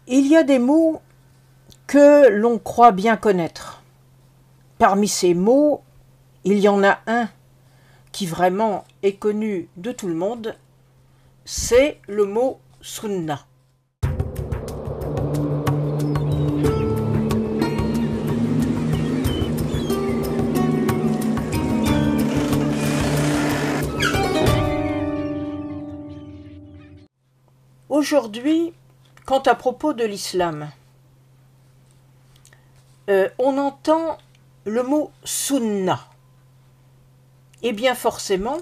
Il y a des mots que l'on croit bien connaître. Parmi ces mots, il y en a un qui vraiment est connu de tout le monde, c'est le mot sunna. Aujourd'hui, quant à propos de l'islam, on entend le mot sunna. Et bien forcément,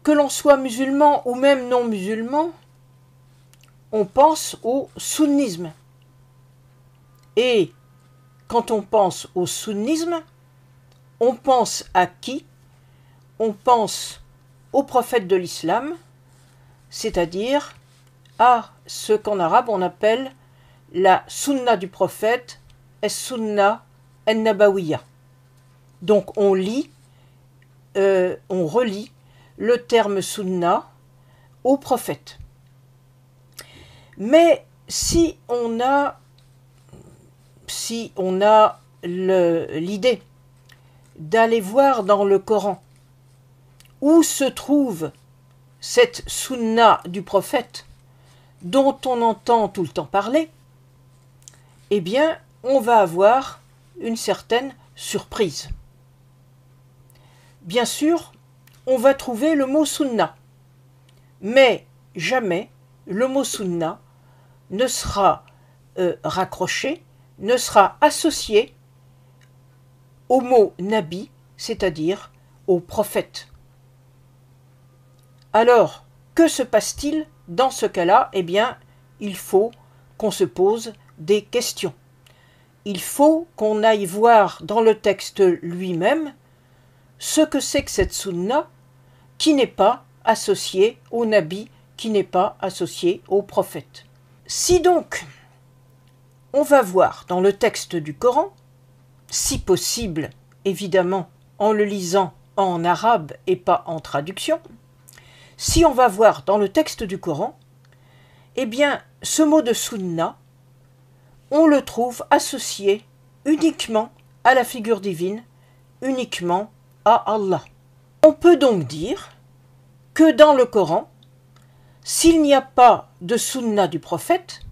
que l'on soit musulman ou même non musulman, on pense au sunnisme. Et quand on pense au sunnisme, on pense à qui? On pense au prophète de l'islam, c'est-à-dire à ce qu'en arabe on appelle la sunna du prophète, es-sunna en-nabawiya. Donc on relie le terme sunna au prophète. Mais si on a l'idée d'aller voir dans le Coran où se trouve cette sunna du prophète dont on entend tout le temps parler, eh bien, on va avoir une certaine surprise. Bien sûr, on va trouver le mot sunna, mais jamais le mot sunna ne sera raccroché, ne sera associé au mot nabi, c'est-à-dire au prophète. Alors, que se passe-t-il dans ce cas-là? Eh bien, il faut qu'on se pose des questions. Il faut qu'on aille voir dans le texte lui-même ce que c'est que cette sunna qui n'est pas associée au nabi, qui n'est pas associée au prophète. Si donc on va voir dans le texte du Coran, si possible, évidemment, en le lisant en arabe et pas en traduction, si on va voir dans le texte du Coran, eh bien, ce mot de sunna, on le trouve associé uniquement à la figure divine, uniquement à Allah. On peut donc dire que dans le Coran, s'il n'y a pas de sunna du prophète,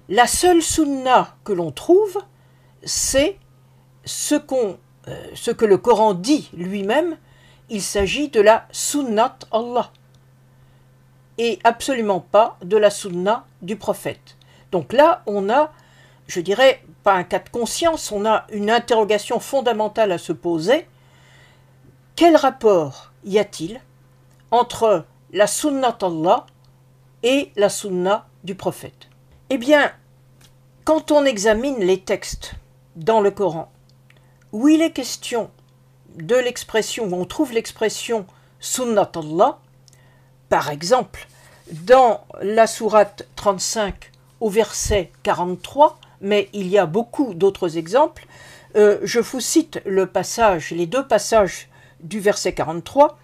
la seule sunna que l'on trouve, c'est ce que le Coran dit lui-même, il s'agit de la sunnat Allah, et absolument pas de la sunna du prophète. Donc là, on a, je dirais, pas un cas de conscience, on a une interrogation fondamentale à se poser. Quel rapport y a-t-il entre la sunnat Allah et la sunna du prophète? Eh bien, quand on examine les textes dans le Coran, où il est question de l'expression, où on trouve l'expression sunnat Allah, par exemple, dans la sourate 35 au verset 43, mais il y a beaucoup d'autres exemples, je vous cite les deux passages du verset 43,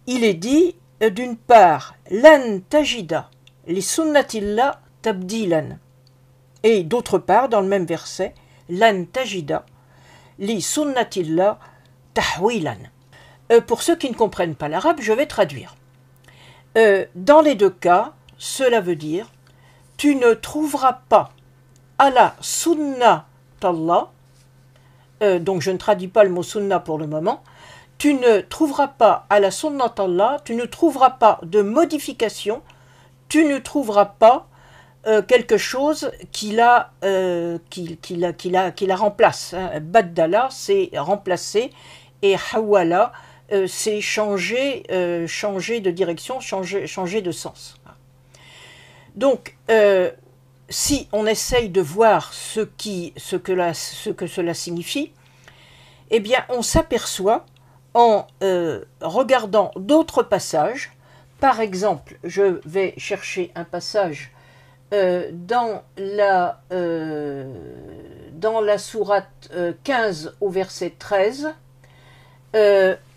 il est dit, d'une part, lan tajida li sunnatillah tabdilan, et d'autre part, dans le même verset, lan tajida li sunnatillah tahwilan. Pour ceux qui ne comprennent pas l'arabe, je vais traduire. Dans les deux cas, cela veut dire tu ne trouveras pas à la sunna d'Allah, donc je ne traduis pas le mot sunna pour le moment, tu ne trouveras pas à la sunna d'Allah, tu ne trouveras pas de modification, tu ne trouveras pas quelque chose qui la remplace. Hein. Baddala, c'est remplacer, et hawala, c'est changer de direction, changer de sens. Donc, si on essaye de voir ce que cela signifie, eh bien, on s'aperçoit en regardant d'autres passages. Par exemple, je vais chercher un passage dans la sourate 15 au verset 13,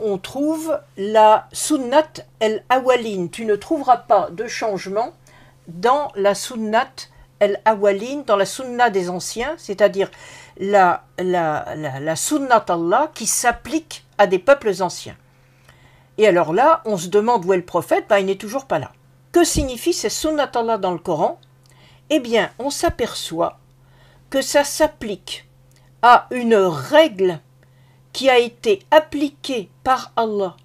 on trouve la sunnat el-awalin. Tu ne trouveras pas de changement dans la sunnat al-awwalin, dans la sunna des anciens, c'est-à-dire la sunnat Allah qui s'applique à des peuples anciens. Et alors là, on se demande où est le prophète, il n'est toujours pas là. Que signifie cette sunnat Allah dans le Coran? Eh bien, on s'aperçoit que ça s'applique à une règle qui a été appliquée par Allah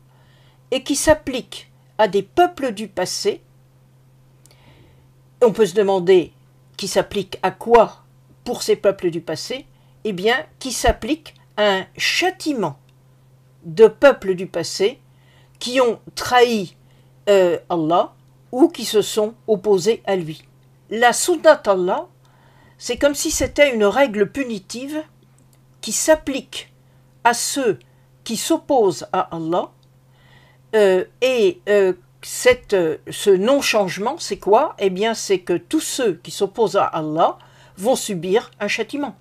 et qui s'applique à des peuples du passé. On peut se demander qui s'applique à quoi pour ces peuples du passé? Eh bien, qui s'applique à un châtiment de peuples du passé qui ont trahi Allah ou qui se sont opposés à lui. La sunnat Allah, c'est comme si c'était une règle punitive qui s'applique à ceux qui s'opposent à Allah ce non-changement, c'est quoi? Eh bien, c'est que tous ceux qui s'opposent à Allah vont subir un châtiment.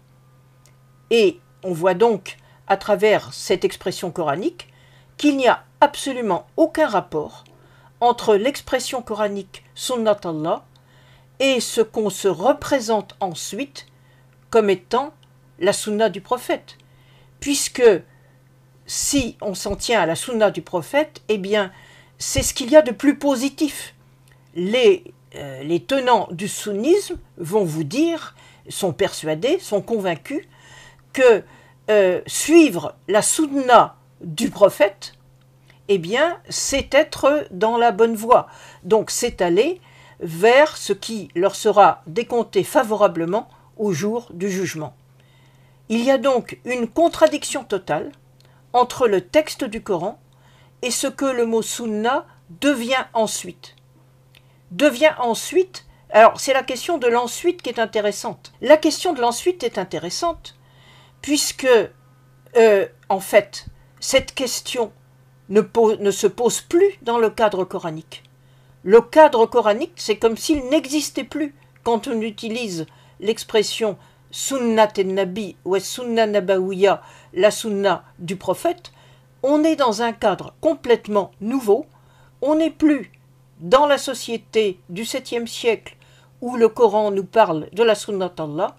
Et on voit donc, à travers cette expression coranique, qu'il n'y a absolument aucun rapport entre l'expression coranique Sunnat Allah et ce qu'on se représente ensuite comme étant la sunna du prophète. Puisque si on s'en tient à la sunna du prophète, eh bien, c'est ce qu'il y a de plus positif. Les tenants du sunnisme vont vous dire, sont persuadés, sont convaincus que suivre la sunna du prophète, eh bien, c'est être dans la bonne voie. Donc, c'est aller vers ce qui leur sera décompté favorablement au jour du jugement. Il y a donc une contradiction totale entre le texte du Coran et ce que le mot sunna devient ensuite. Alors c'est la question de l'ensuite qui est intéressante. La question de l'ensuite est intéressante puisque, en fait, cette question ne se pose plus dans le cadre coranique. Le cadre coranique, c'est comme s'il n'existait plus quand on utilise l'expression sunnat en-nabi ou sunna nabawiya, la sunna du prophète. On est dans un cadre complètement nouveau. On n'est plus dans la société du 7e siècle où le Coran nous parle de la sunnat Allah.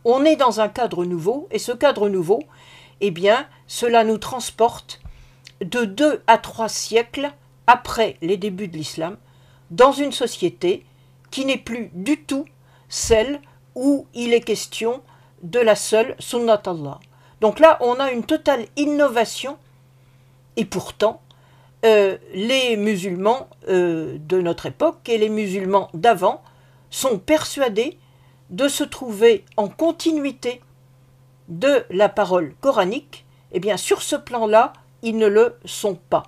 On est dans un cadre nouveau et ce cadre nouveau, eh bien, cela nous transporte de 2 à 3 siècles après les débuts de l'islam dans une société qui n'est plus du tout celle où il est question de la seule sunnat Allah. Donc là, on a une totale innovation et pourtant, les musulmans de notre époque et les musulmans d'avant sont persuadés de se trouver en continuité de la parole coranique. Eh bien, sur ce plan-là, ils ne le sont pas.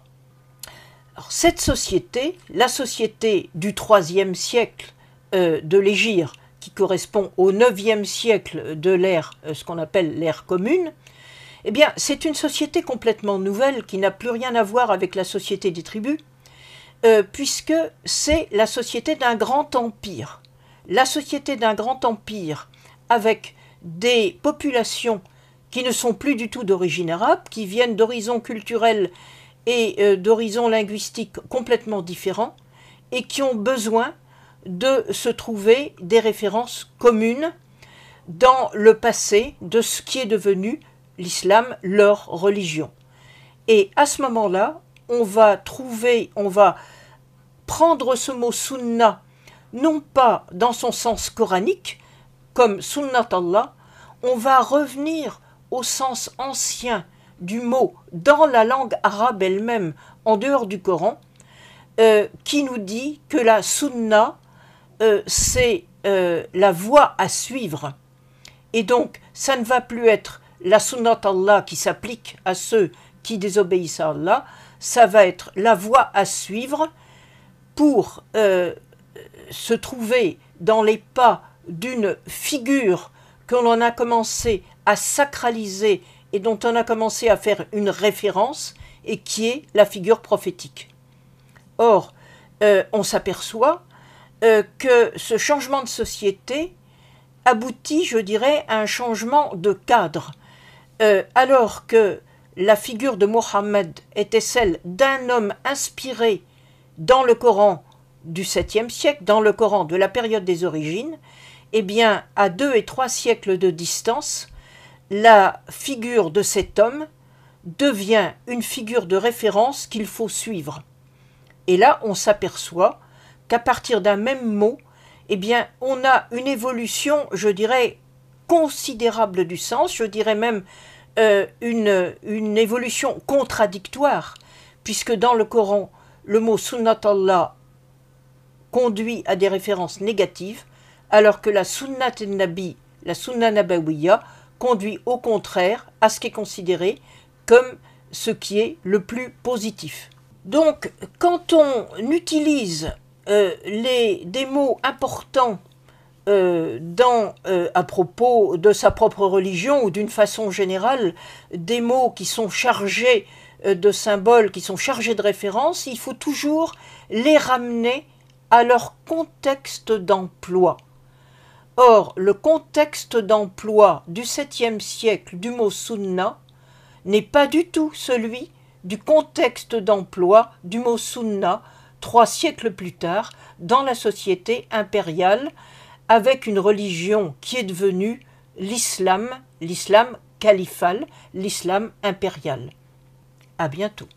Alors, cette société, la société du 3e siècle de l'Hégire, qui correspond au 9e siècle de l'ère, ce qu'on appelle l'ère commune, eh bien, c'est une société complètement nouvelle qui n'a plus rien à voir avec la société des tribus, puisque c'est la société d'un grand empire. La société d'un grand empire avec des populations qui ne sont plus du tout d'origine arabe, qui viennent d'horizons culturels et d'horizons linguistiques complètement différents, et qui ont besoin de se trouver des références communes dans le passé de ce qui est devenu l'islam, leur religion. Et à ce moment-là, on va prendre ce mot sunna, non pas dans son sens coranique, comme sunnat Allah, on va revenir au sens ancien du mot dans la langue arabe elle-même, en dehors du Coran, qui nous dit que la sunna, c'est la voie à suivre. Et donc, ça ne va plus être la sunnat Allah qui s'applique à ceux qui désobéissent à Allah, ça va être la voie à suivre pour se trouver dans les pas d'une figure que l'on a commencé à sacraliser et dont on a commencé à faire une référence, et qui est la figure prophétique. Or, on s'aperçoit que ce changement de société aboutit, je dirais, à un changement de cadre. Alors que la figure de Mohammed était celle d'un homme inspiré dans le Coran du 7e siècle, dans le Coran de la période des origines, eh bien, à 2 et 3 siècles de distance, la figure de cet homme devient une figure de référence qu'il faut suivre. Et là, on s'aperçoit qu'à partir d'un même mot, eh bien, on a une évolution, je dirais, considérable du sens, je dirais même une évolution contradictoire, puisque dans le Coran, le mot sunnat Allah conduit à des références négatives, alors que la sunnat nabi, la sunna nabawiya, conduit au contraire à ce qui est considéré comme ce qui est le plus positif. Donc, quand on utilise des mots importants à propos de sa propre religion ou d'une façon générale, des mots qui sont chargés de symboles, qui sont chargés de références, il faut toujours les ramener à leur contexte d'emploi. Or, le contexte d'emploi du 7e siècle du mot sunna n'est pas du tout celui du contexte d'emploi du mot sunna 3 siècles plus tard dans la société impériale, avec une religion qui est devenue l'islam califal, l'islam impérial. À bientôt.